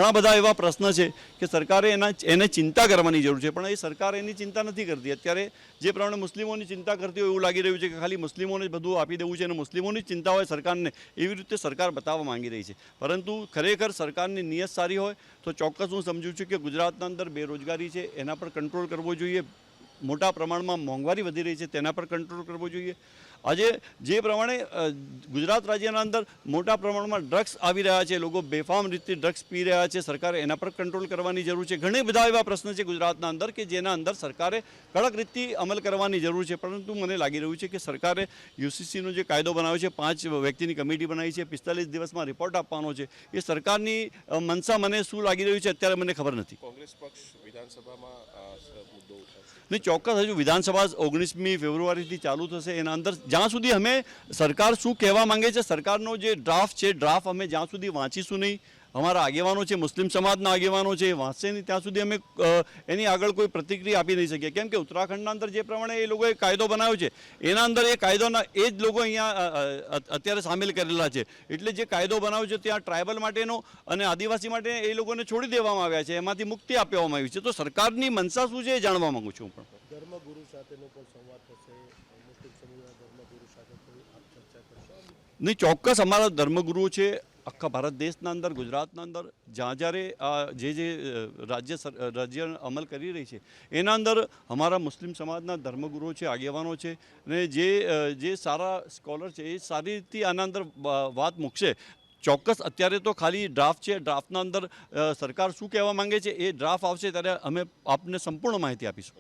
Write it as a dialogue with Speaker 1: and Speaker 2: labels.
Speaker 1: ઘણા બધા એવા પ્રશ્ન છે કે સરકારે એને ચિંતા કરવાની જરૂર છે, પણ એ સરકાર એની ચિંતા નથી કરતી. અત્યારે જે પ્રમાણે મુસ્લિમોની ચિંતા કરતી હોય એવું લાગી રહ્યું છે કે ખાલી મુસ્લિમોને જ બધું આપી દેવું છે અને મુસ્લિમોની જ ચિંતા હોય સરકારને, એવી રીતે સરકાર બતાવવા માંગી રહી છે. પરંતુ ખરેખર સરકારની નિયત સારી હોય તો ચોક્કસ હું સમજું છું કે ગુજરાતના અંદર બેરોજગારી છે એના પર કંટ્રોલ કરવો જોઈએ, મોટા પ્રમાણમાં મોંઘવારી વધી રહી છે તેના પર કંટ્રોલ કરવો જોઈએ. આજે જે પ્રમાણે ગુજરાત રાજ્યના અંદર મોટા પ્રમાણમાં ડ્રગ્સ આવી રહ્યા છે, લોકો બેફામ રીતે ડ્રગ્સ પી રહ્યા છે, સરકારે એના પર કંટ્રોલ કરવાની જરૂર છે. ઘણા બધા એવા પ્રશ્ન છે ગુજરાતના અંદર કે જેના અંદર સરકારે કડક રીતથી અમલ કરવાની જરૂર છે. પરંતુ મને લાગી રહ્યું છે કે સરકારે યુસીસીનો જે કાયદો બનાવ્યો છે, 5 વ્યક્તિની કમિટી બનાવી છે, 45 દિવસમાં રિપોર્ટ આપવાનો છે, એ સરકારની મનસા મને શું લાગી રહ્યું છે અત્યારે મને ખબર નથી.
Speaker 2: કોંગ્રેસ પક્ષ વિધાનસભામાં મુદ્દો ઉઠાવશે
Speaker 1: નહીં, ચોક્કસ હજુ વિધાનસભા 19મી ફેબ્રુઆરીથી ચાલુ થશે. એના અંદર જ્યાં સુધી અમે સરકાર શું કહેવા માંગે છે, સરકારનો જે ડ્રાફ્ટ છે, ડ્રાફ્ટ અમે જ્યાં સુધી વાંચીશું નહીં, અમારા આગેવાનો છે, મુસ્લિમ સમાજના આગેવાનો છે, એ વાંચશે નહીં ત્યાં સુધી અમે એની આગળ કોઈ પ્રતિક્રિયા આપી નહીં શકીએ. કેમ કે ઉત્તરાખંડના અંદર જે પ્રમાણે એ લોકોએ કાયદો બનાવ્યો છે એના અંદર એ કાયદોના એ જ લોકો અહીંયા અત્યારે સામેલ કરેલા છે. એટલે જે કાયદો બનાવ્યો છે ત્યાં ટ્રાઇબલ માટેનો અને આદિવાસી માટે એ લોકોને છોડી દેવામાં આવ્યા છે, એમાંથી મુક્તિ આપવામાં આવી છે. તો સરકારની મનસા શું છે એ જાણવા માંગુ છું. પણ
Speaker 3: ધર્મગુરુ સાથેનો પણ સંવાદ થશે, મુસ્લિમ સમુદાયના ધર્મગુરુ સાથે કોઈ આપ ચર્ચા કરશો?
Speaker 1: નહીં, ચોક્કસ અમારા ધર્મગુરુઓ છે આખા ભારત દેશના અંદર, ગુજરાતના અંદર જ્યાં જ્યારે જે રાજ્ય અમલ કરી રહી છે એના અંદર અમારા મુસ્લિમ સમાજના ધર્મગુરુઓ છે, આગેવાનો છે, અને જે સારા સ્કોલર છે એ સારી રીતે આના અંદર વાત મૂકશે. ચોક્કસ અત્યારે તો ખાલી ડ્રાફ્ટ છે, ડ્રાફ્ટના અંદર સરકાર શું કહેવા માંગે છે એ ડ્રાફ્ટ આવશે ત્યારે અમે આપને સંપૂર્ણ માહિતી આપીશું.